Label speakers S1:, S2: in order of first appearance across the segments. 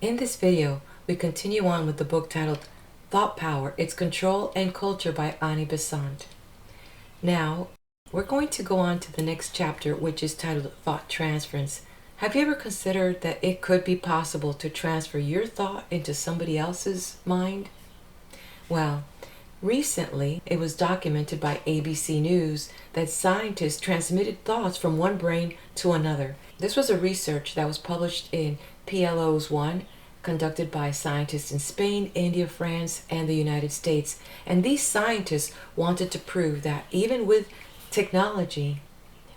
S1: In this video, we continue on with the book titled Thought Power, Its Control and Culture by Ani Besant. Now, we're going to go on to the next chapter, which is titled Thought Transference. Have you ever considered that it could be possible to transfer your thought into somebody else's mind? Well, recently it was documented by ABC News that scientists transmitted thoughts from one brain to another. This was a research that was published in PLOS 1, conducted by scientists in Spain, India, France, and the United States. And these scientists wanted to prove that even with technology,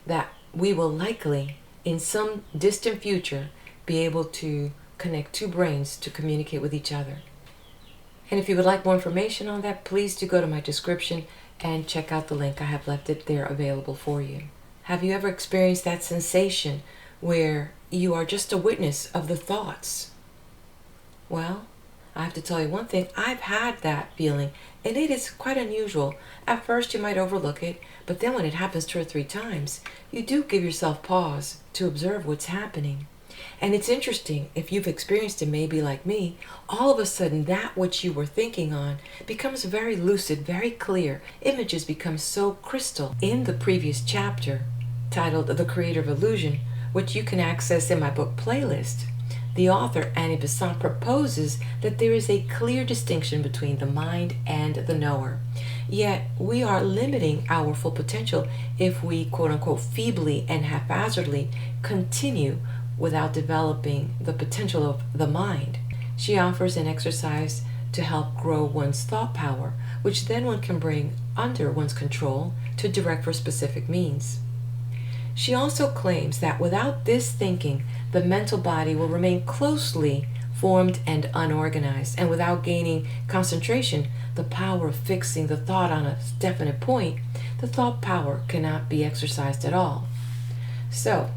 S1: that we will likely, in some distant future, be able to connect two brains to communicate with each other. And if you would like more information on that, please do go to my description and check out the link. I have left it there available for you. Have you ever experienced that sensation where you are just a witness of the thoughts? Well, I have to tell you one thing. I've had that feeling, and it is quite unusual. At first, you might overlook it, but then when it happens 2 or 3 times, you do give yourself pause to observe what's happening. And it's interesting, if you've experienced it maybe like me, all of a sudden that which you were thinking on becomes very lucid, very clear. Images become so crystal. In the previous chapter, titled The Creator of Illusion, which you can access in my book playlist, the author, Ani Besant, proposes that there is a clear distinction between the mind and the knower. Yet, we are limiting our full potential if we, quote-unquote, feebly and haphazardly continue without developing the potential of the mind. She offers an exercise to help grow one's thought power, which then one can bring under one's control to direct for specific means. She also claims that without this thinking, the mental body will remain closely formed and unorganized, and without gaining concentration, the power of fixing the thought on a definite point, the thought power cannot be exercised at all. So,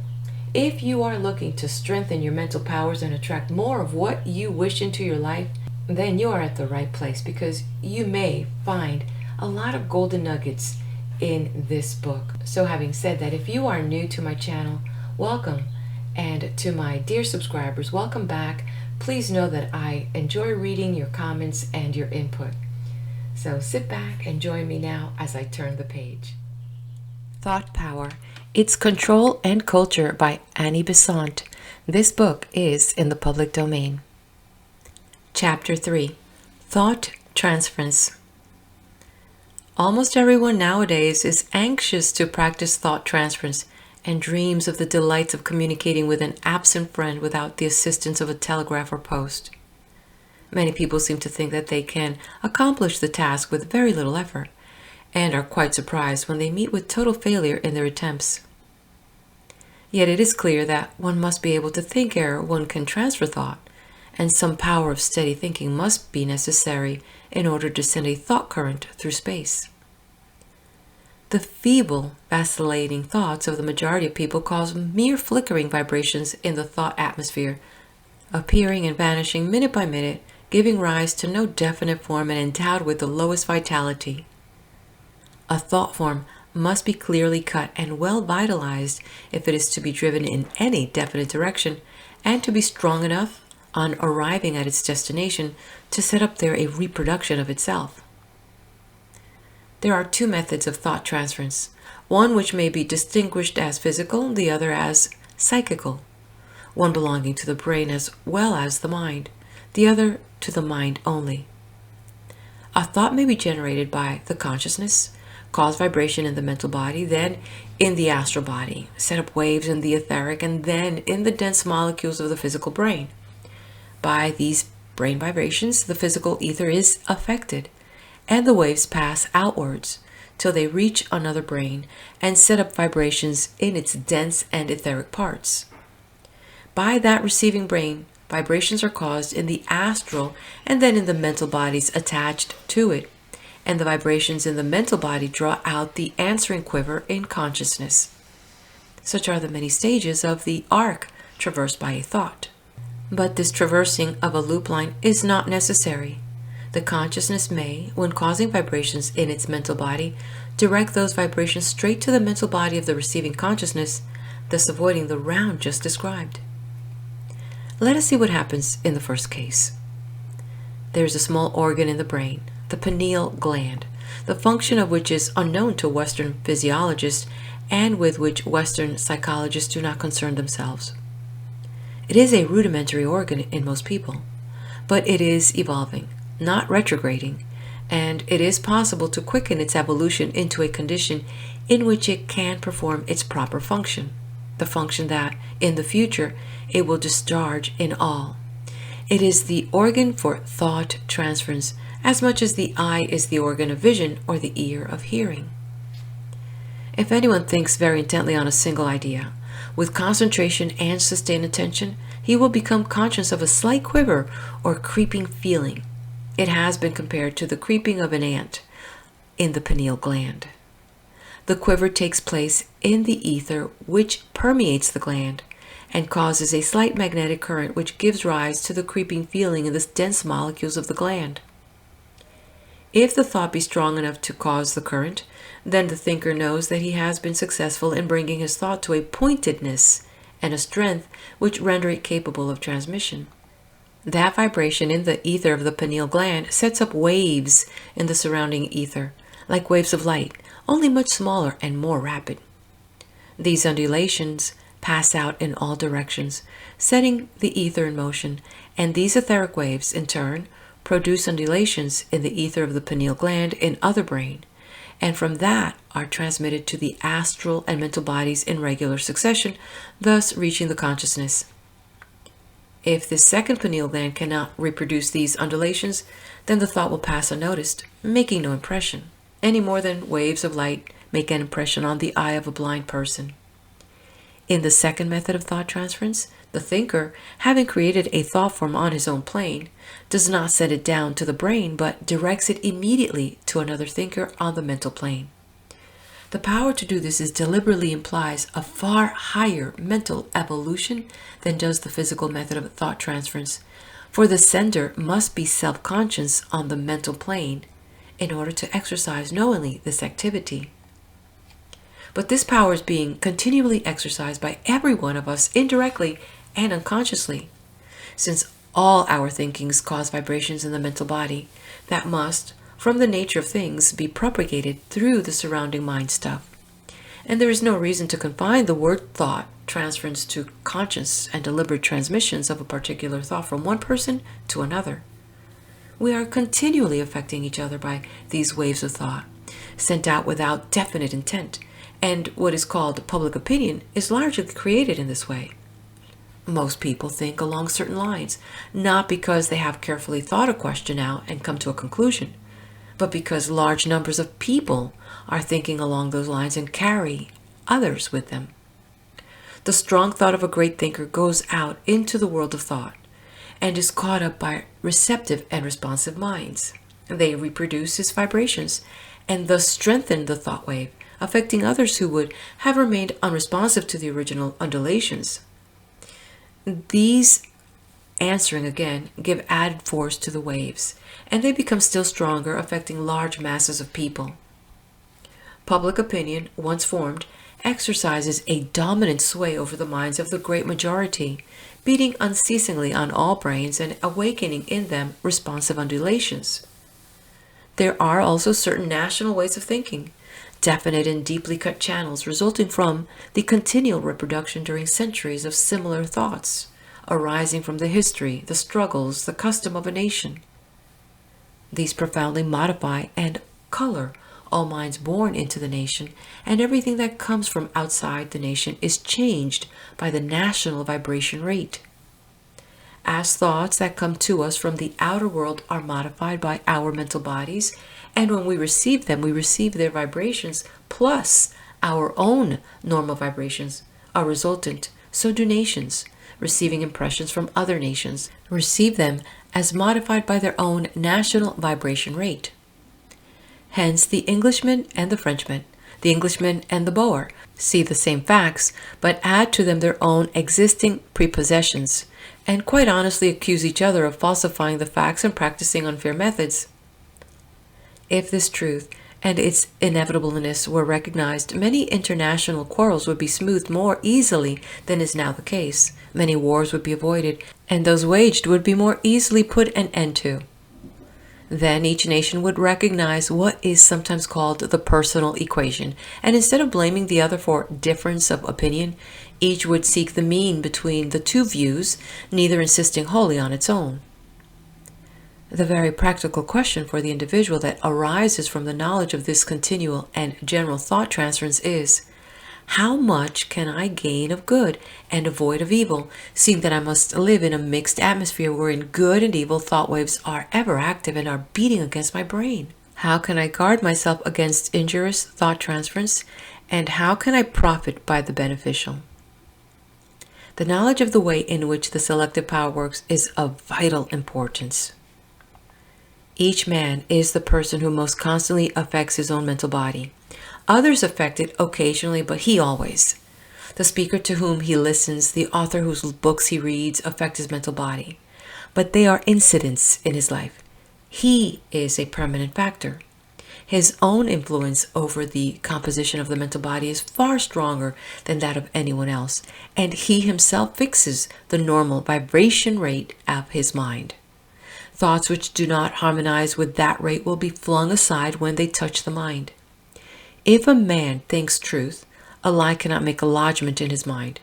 S1: if you are looking to strengthen your mental powers and attract more of what you wish into your life, then you are at the right place, because you may find a lot of golden nuggets in this book. So having said that, if you are new to my channel, welcome. And to my dear subscribers, welcome back. Please know that I enjoy reading your comments and your input. So sit back and join me now as I turn the page. Thought Power, Its Control and Culture by Ani Besant. This book is in the public domain. Chapter 3. Thought Transference. Almost everyone nowadays is anxious to practice thought transference and dreams of the delights of communicating with an absent friend without the assistance of a telegraph or post. Many people seem to think that they can accomplish the task with very little effort, and are quite surprised when they meet with total failure in their attempts. Yet it is clear that one must be able to think ere one can transfer thought, and some power of steady thinking must be necessary in order to send a thought current through space. The feeble, vacillating thoughts of the majority of people cause mere flickering vibrations in the thought atmosphere, appearing and vanishing minute by minute, giving rise to no definite form and endowed with the lowest vitality. A thought form must be clearly cut and well vitalized if it is to be driven in any definite direction, and to be strong enough on arriving at its destination to set up there a reproduction of itself. There are 2 methods of thought transference, one which may be distinguished as physical, the other as psychical, one belonging to the brain as well as the mind, the other to the mind only. A thought may be generated by the consciousness, cause vibration in the mental body, then in the astral body, set up waves in the etheric, and then in the dense molecules of the physical brain. By these brain vibrations, the physical ether is affected, and the waves pass outwards till they reach another brain and set up vibrations in its dense and etheric parts. By that receiving brain, vibrations are caused in the astral and then in the mental bodies attached to it, and the vibrations in the mental body draw out the answering quiver in consciousness. Such are the many stages of the arc traversed by a thought. But this traversing of a loop line is not necessary. The consciousness may, when causing vibrations in its mental body, direct those vibrations straight to the mental body of the receiving consciousness, thus avoiding the round just described. Let us see what happens in the first case. There's a small organ in the brain, the pineal gland, the function of which is unknown to Western physiologists and with which Western psychologists do not concern themselves. It is a rudimentary organ in most people, but it is evolving, not retrograding, and it is possible to quicken its evolution into a condition in which it can perform its proper function, the function that, in the future, it will discharge in all. It is the organ for thought transference as much as the eye is the organ of vision or the ear of hearing. If anyone thinks very intently on a single idea, with concentration and sustained attention, he will become conscious of a slight quiver or creeping feeling. It has been compared to the creeping of an ant in the pineal gland. The quiver takes place in the ether which permeates the gland and causes a slight magnetic current which gives rise to the creeping feeling in the dense molecules of the gland. If the thought be strong enough to cause the current, then the thinker knows that he has been successful in bringing his thought to a pointedness and a strength which render it capable of transmission. That vibration in the ether of the pineal gland sets up waves in the surrounding ether, like waves of light, only much smaller and more rapid. These undulations pass out in all directions, setting the ether in motion, and these etheric waves, in turn, produce undulations in the ether of the pineal gland in other brain, and from that are transmitted to the astral and mental bodies in regular succession, thus reaching the consciousness. If the second pineal gland cannot reproduce these undulations, then the thought will pass unnoticed, making no impression, any more than waves of light make an impression on the eye of a blind person. In the second method of thought transference, the thinker, having created a thought form on his own plane, does not send it down to the brain, but directs it immediately to another thinker on the mental plane. The power to do this deliberately implies a far higher mental evolution than does the physical method of thought transference, for the sender must be self-conscious on the mental plane in order to exercise knowingly this activity. But this power is being continually exercised by every one of us indirectly and unconsciously, since all our thinkings cause vibrations in the mental body that must, from the nature of things, be propagated through the surrounding mind stuff. And there is no reason to confine the word thought transference to conscious and deliberate transmissions of a particular thought from one person to another. We are continually affecting each other by these waves of thought, sent out without definite intent, and what is called public opinion is largely created in this way. Most people think along certain lines, not because they have carefully thought a question out and come to a conclusion, but because large numbers of people are thinking along those lines and carry others with them. The strong thought of a great thinker goes out into the world of thought and is caught up by receptive and responsive minds. They reproduce his vibrations and thus strengthen the thought wave, affecting others who would have remained unresponsive to the original undulations. These, answering again, give added force to the waves, and they become still stronger, affecting large masses of people. Public opinion, once formed, exercises a dominant sway over the minds of the great majority, beating unceasingly on all brains and awakening in them responsive undulations. There are also certain national ways of thinking, definite and deeply cut channels resulting from the continual reproduction during centuries of similar thoughts, arising from the history, the struggles, the custom of a nation. These profoundly modify and color all minds born into the nation, and everything that comes from outside the nation is changed by the national vibration rate. As thoughts that come to us from the outer world are modified by our mental bodies, and when we receive them, we receive their vibrations plus our own normal vibrations are resultant. So do nations, receiving impressions from other nations, receive them as modified by their own national vibration rate. Hence, the Englishman and the Frenchman, the Englishman and the Boer, see the same facts, but add to them their own existing prepossessions, and quite honestly accuse each other of falsifying the facts and practicing unfair methods. If this truth and its inevitableness were recognized, many international quarrels would be smoothed more easily than is now the case. Many wars would be avoided, and those waged would be more easily put an end to. Then each nation would recognize what is sometimes called the personal equation, and instead of blaming the other for difference of opinion, each would seek the mean between the two views, neither insisting wholly on its own. The very practical question for the individual that arises from the knowledge of this continual and general thought transference is, how much can I gain of good and avoid of evil, seeing that I must live in a mixed atmosphere wherein good and evil thought waves are ever active and are beating against my brain? How can I guard myself against injurious thought transference, and how can I profit by the beneficial? The knowledge of the way in which the selective power works is of vital importance. Each man is the person who most constantly affects his own mental body. Others affect it occasionally, but he always. The speaker to whom he listens, the author whose books he reads, affect his mental body. But they are incidents in his life. He is a permanent factor. His own influence over the composition of the mental body is far stronger than that of anyone else, and he himself fixes the normal vibration rate of his mind. Thoughts which do not harmonize with that rate will be flung aside when they touch the mind. If a man thinks truth, a lie cannot make a lodgment in his mind.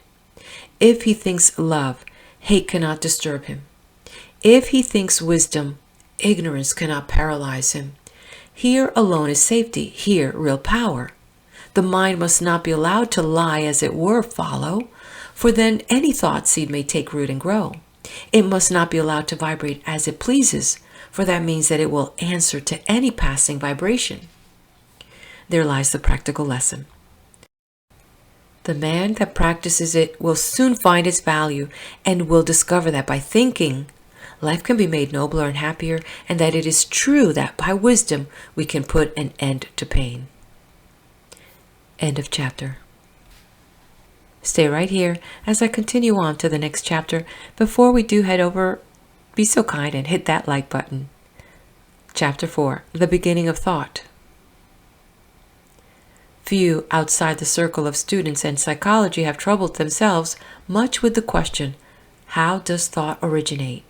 S1: If he thinks love, hate cannot disturb him. If he thinks wisdom, ignorance cannot paralyze him. Here alone is safety, here real power. The mind must not be allowed to lie, as it were, follow, for then any thought seed may take root and grow. It must not be allowed to vibrate as it pleases, for that means that it will answer to any passing vibration. There lies the practical lesson. The man that practices it will soon find its value and will discover that by thinking, life can be made nobler and happier, and that it is true that by wisdom we can put an end to pain. End of chapter. Stay right here as I continue on to the next chapter. Before we do head over, be so kind and hit that like button. Chapter 4, The Beginning of Thought. Few outside the circle of students and psychology have troubled themselves much with the question, how does thought originate?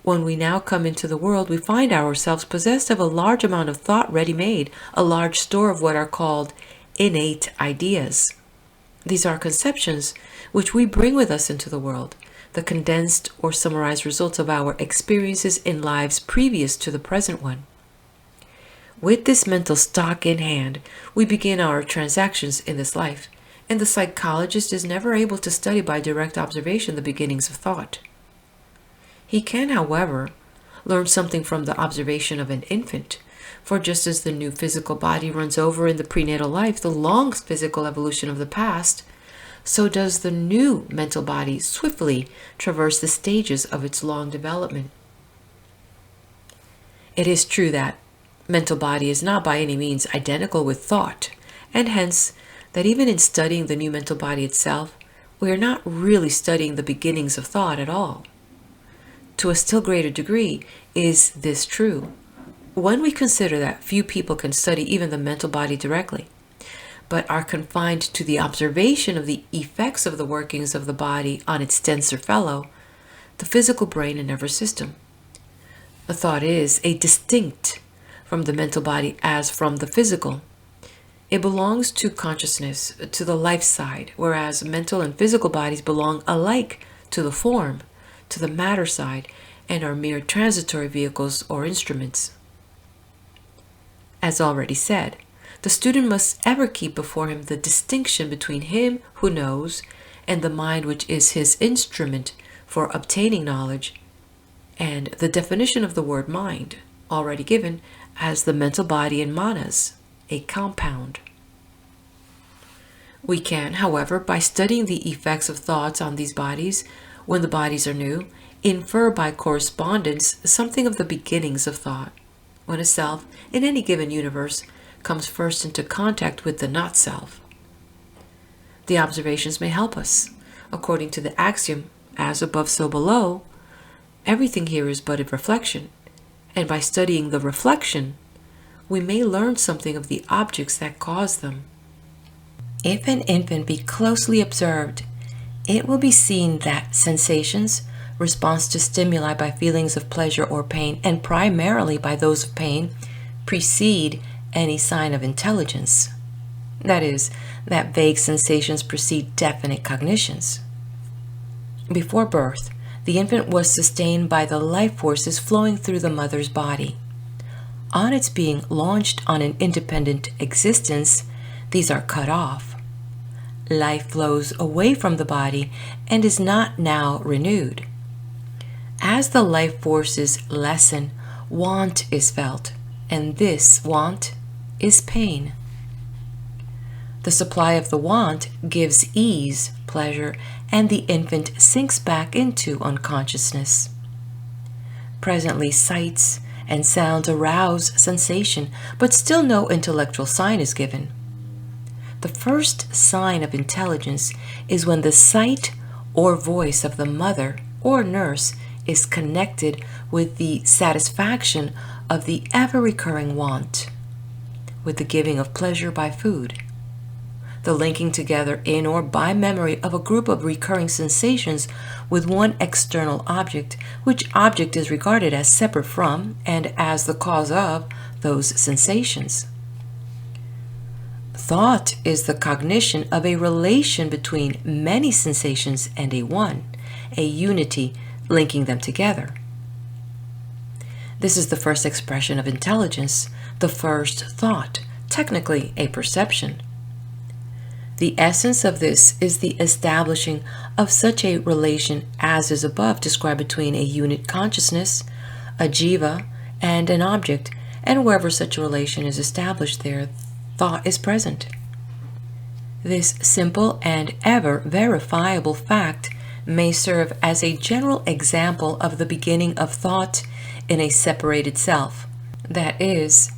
S1: When we now come into the world, we find ourselves possessed of a large amount of thought ready-made, a large store of what are called innate ideas. These are conceptions which we bring with us into the world, the condensed or summarized results of our experiences in lives previous to the present one. With this mental stock in hand, we begin our transactions in this life, and the psychologist is never able to study by direct observation the beginnings of thought. He can, however, learn something from the observation of an infant, for just as the new physical body runs over in the prenatal life the long physical evolution of the past, so does the new mental body swiftly traverse the stages of its long development. It is true that mental body is not by any means identical with thought, and hence that even in studying the new mental body itself, we are not really studying the beginnings of thought at all. To a still greater degree is this true when we consider that few people can study even the mental body directly, but are confined to the observation of the effects of the workings of the body on its denser fellow, the physical brain and nervous system. A thought is a distinct from the mental body as from the physical. It belongs to consciousness, to the life side, whereas mental and physical bodies belong alike to the form, to the matter side, and are mere transitory vehicles or instruments. As already said, the student must ever keep before him the distinction between him who knows and the mind which is his instrument for obtaining knowledge, and the definition of the word mind, already given, as the mental body in manas, a compound. We can, however, by studying the effects of thoughts on these bodies, when the bodies are new, infer by correspondence something of the beginnings of thought, when a self, in any given universe, comes first into contact with the not-self. The observations may help us. According to the axiom, as above so below, everything here is but a reflection, and by studying the reflection, we may learn something of the objects that cause them. If an infant be closely observed, it will be seen that sensations, response to stimuli by feelings of pleasure or pain, and primarily by those of pain, precede any sign of intelligence. That is, that vague sensations precede definite cognitions. Before birth, the infant was sustained by the life forces flowing through the mother's body. On its being launched on an independent existence, these are cut off. Life flows away from the body and is not now renewed. As the life forces lessen, want is felt, and this want is pain. The supply of the want gives ease, pleasure, and the infant sinks back into unconsciousness. Presently, sights and sounds arouse sensation, but still no intellectual sign is given. The first sign of intelligence is when the sight or voice of the mother or nurse is connected with the satisfaction of the ever-recurring want, with the giving of pleasure by food, the linking together in or by memory of a group of recurring sensations with one external object, which object is regarded as separate from and as the cause of those sensations. Thought is the cognition of a relation between many sensations and a one, a unity linking them together. This is the first expression of intelligence, the first thought, technically a perception. The essence of this is the establishing of such a relation as is above described between a unit consciousness, a jiva, and an object, and wherever such a relation is established there, thought is present. This simple and ever verifiable fact may serve as a general example of the beginning of thought in a separated self, that is,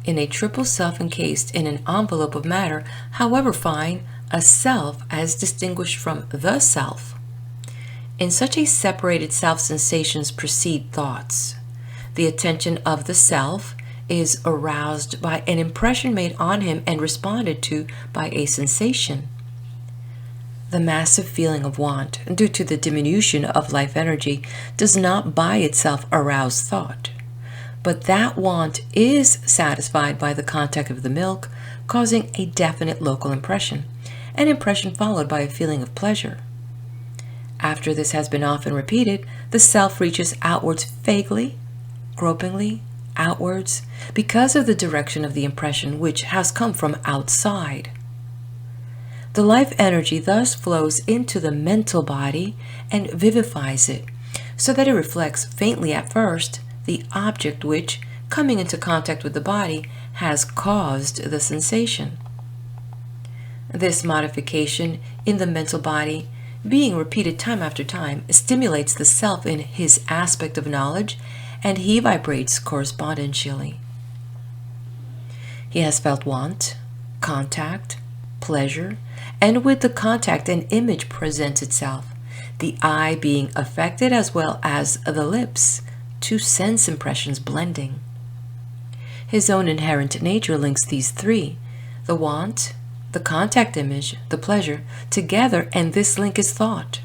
S1: in a triple self encased in an envelope of matter, however fine, a self as distinguished from the self. In such a separated self, sensations precede thoughts. The attention of the self is aroused by an impression made on him and responded to by a sensation. The massive feeling of want, due to the diminution of life energy, does not by itself arouse thought, but that want is satisfied by the contact of the milk, causing a definite local impression, an impression followed by a feeling of pleasure. After this has been often repeated, the self reaches outwards vaguely, gropingly, outwards, because of the direction of the impression which has come from outside. The life energy thus flows into the mental body and vivifies it, so that it reflects faintly at first the object which, coming into contact with the body, has caused the sensation. This modification in the mental body, being repeated time after time, stimulates the self in his aspect of knowledge, and he vibrates correspondentially. He has felt want, contact, pleasure, and with the contact an image presents itself, the eye being affected as well as the lips, two sense impressions blending. His own inherent nature links these three, the want, the contact image, the pleasure, together, and this link is thought.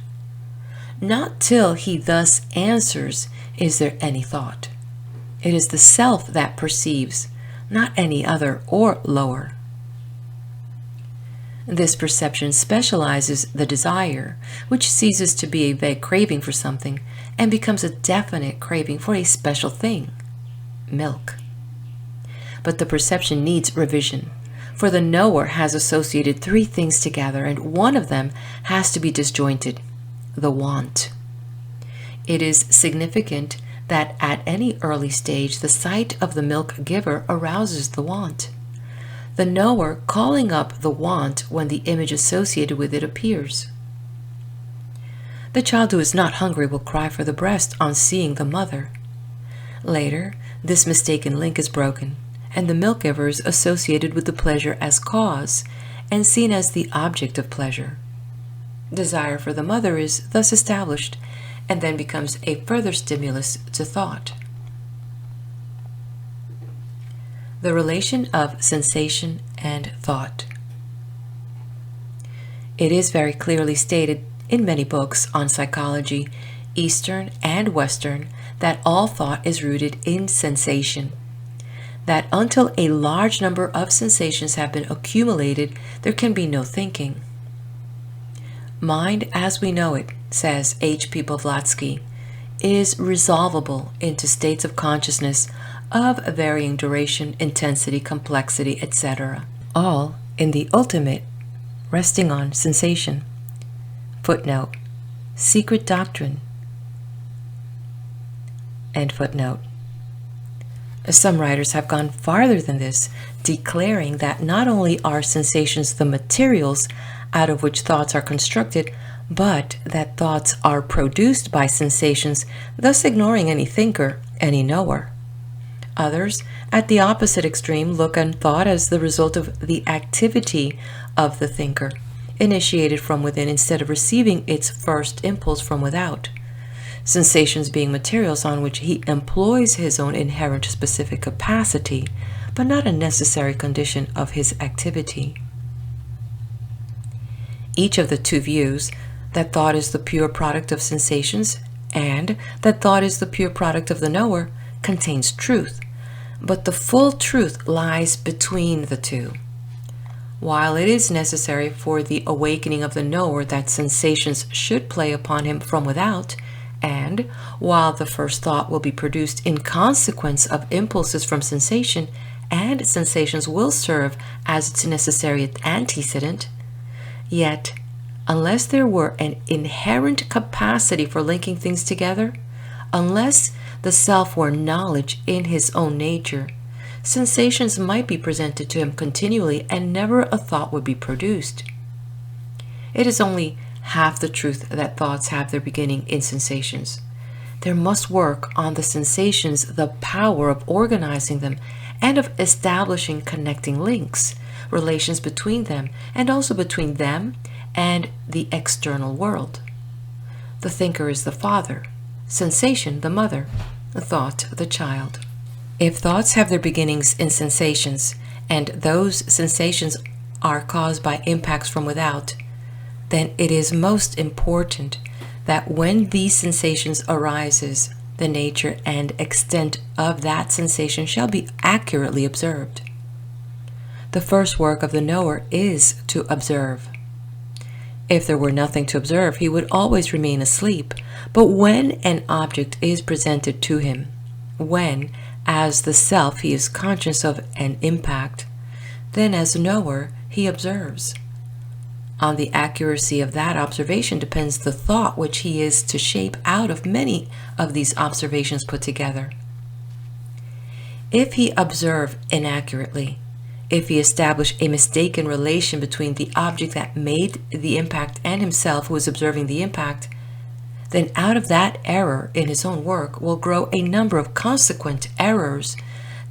S1: Not till he thus answers is there any thought. It is the self that perceives, not any other or lower. This perception specializes the desire, which ceases to be a vague craving for something and becomes a definite craving for a special thing, milk. But the perception needs revision, for the knower has associated three things together, and one of them has to be disjointed, the want. It is significant that at any early stage the sight of the milk giver arouses the want, the knower calling up the want when the image associated with it appears. The child who is not hungry will cry for the breast on seeing the mother. Later, this mistaken link is broken, and the milk giver is associated with the pleasure as cause and seen as the object of pleasure. Desire for the mother is thus established, and then becomes a further stimulus to thought. The relation of sensation and thought. It is very clearly stated in many books on psychology, Eastern and Western, that all thought is rooted in sensation. That until a large number of sensations have been accumulated, there can be no thinking. Mind as we know it, says H.P. Blavatsky, is resolvable into states of consciousness of varying duration, intensity, complexity, etc., all in the ultimate resting on sensation. Footnote. Secret Doctrine. End footnote. Some writers have gone farther than this, declaring that not only are sensations the materials out of which thoughts are constructed, but that thoughts are produced by sensations, thus ignoring any thinker, any knower. Others, at the opposite extreme, look on thought as the result of the activity of the thinker, initiated from within instead of receiving its first impulse from without. Sensations being materials on which he employs his own inherent specific capacity, but not a necessary condition of his activity. Each of the two views, that thought is the pure product of sensations and that thought is the pure product of the knower, contains truth, but the full truth lies between the two. While it is necessary for the awakening of the knower that sensations should play upon him from without, and while the first thought will be produced in consequence of impulses from sensation, and sensations will serve as its necessary antecedent, yet, unless there were an inherent capacity for linking things together, unless the self were knowledge in his own nature, sensations might be presented to him continually and never a thought would be produced. It is only half the truth that thoughts have their beginning in sensations. There must work on the sensations the power of organizing them and of establishing connecting links, relations between them, and also between them and the external world. The thinker is the father, sensation the mother, thought the child. If thoughts have their beginnings in sensations, and those sensations are caused by impacts from without, then it is most important that when these sensations arises, the nature and extent of that sensation shall be accurately observed. The first work of the knower is to observe. If there were nothing to observe, he would always remain asleep. But when an object is presented to him, when, as the self, he is conscious of an impact, then as knower, he observes. On the accuracy of that observation depends the thought which he is to shape out of many of these observations put together. If he observe inaccurately, if he establish a mistaken relation between the object that made the impact and himself who is observing the impact, then out of that error in his own work will grow a number of consequent errors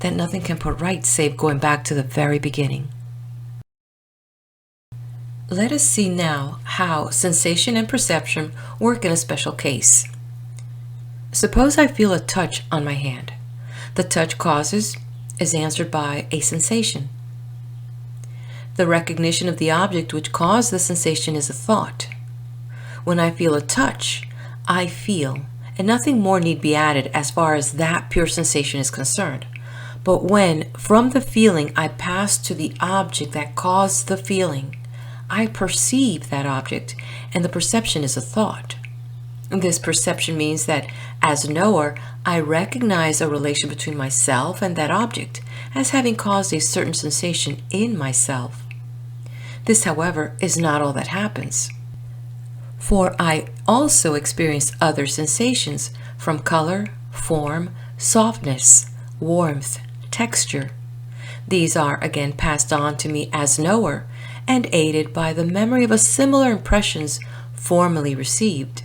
S1: that nothing can put right save going back to the very beginning. Let us see now how sensation and perception work in a special case. Suppose I feel a touch on my hand. The touch is answered by a sensation. The recognition of the object which caused the sensation is a thought. When I feel a touch, I feel, and nothing more need be added as far as that pure sensation is concerned. But when, from the feeling, I pass to the object that caused the feeling, I perceive that object, and the perception is a thought. This perception means that, as knower, I recognize a relation between myself and that object as having caused a certain sensation in myself. This, however, is not all that happens. For I also experience other sensations from color, form, softness, warmth, texture. These are again passed on to me as knower and aided by the memory of a similar impressions formerly received,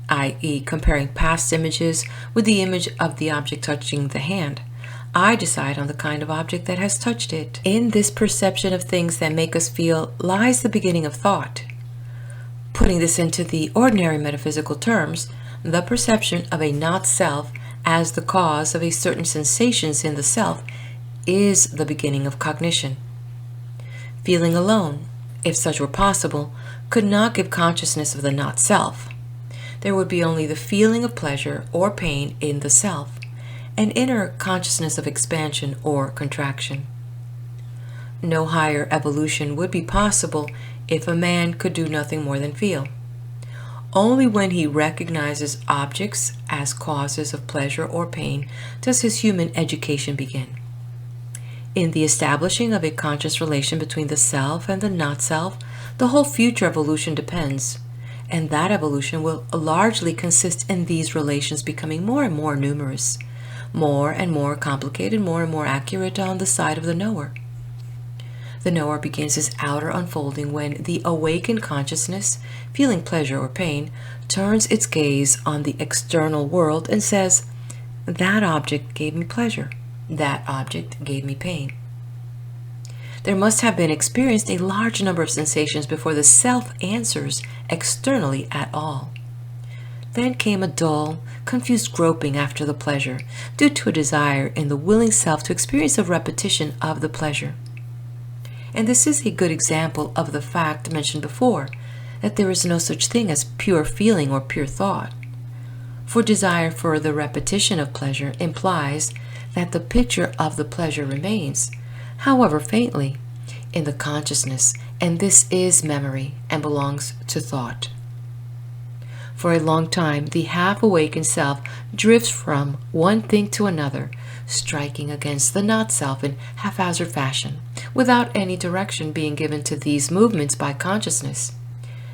S1: i.e., comparing past images with the image of the object touching the hand. I decide on the kind of object that has touched it. In this perception of things that make us feel lies the beginning of thought. Putting this into the ordinary metaphysical terms, the perception of a not self as the cause of a certain sensations in the self is the beginning of cognition. Feeling alone, if such were possible, could not give consciousness of the not-self. There would be only the feeling of pleasure or pain in the self, an inner consciousness of expansion or contraction. No higher evolution would be possible if a man could do nothing more than feel. Only when he recognizes objects as causes of pleasure or pain does his human education begin. In the establishing of a conscious relation between the self and the not-self, the whole future evolution depends, and that evolution will largely consist in these relations becoming more and more numerous, more and more complicated, more and more accurate on the side of the knower. The knower begins his outer unfolding when the awakened consciousness, feeling pleasure or pain, turns its gaze on the external world and says, "That object gave me pleasure. That object gave me pain." There must have been experienced a large number of sensations before the self answers externally at all. Then came a dull, confused groping after the pleasure, due to a desire in the willing self to experience a repetition of the pleasure. And this is a good example of the fact mentioned before, that there is no such thing as pure feeling or pure thought. For desire for the repetition of pleasure implies that the picture of the pleasure remains, however faintly, in the consciousness, and this is memory and belongs to thought. For a long time, the half-awakened self drifts from one thing to another, striking against the not-self in haphazard fashion, without any direction being given to these movements by consciousness,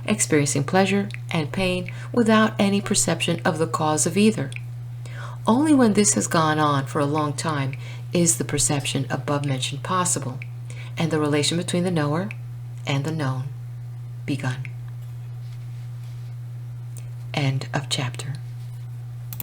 S1: experiencing pleasure and pain without any perception of the cause of either. Only when this has gone on for a long time is the perception above mentioned possible, and the relation between the knower and the known begun. End of chapter.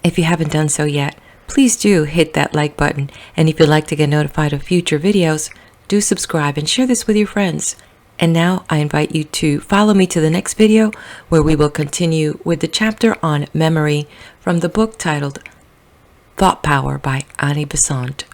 S1: If you haven't done so yet, please do hit that like button, and if you'd like to get notified of future videos, do subscribe and share this with your friends. And now I invite you to follow me to the next video, where we will continue with the chapter on memory from the book titled Thought Power by Besant.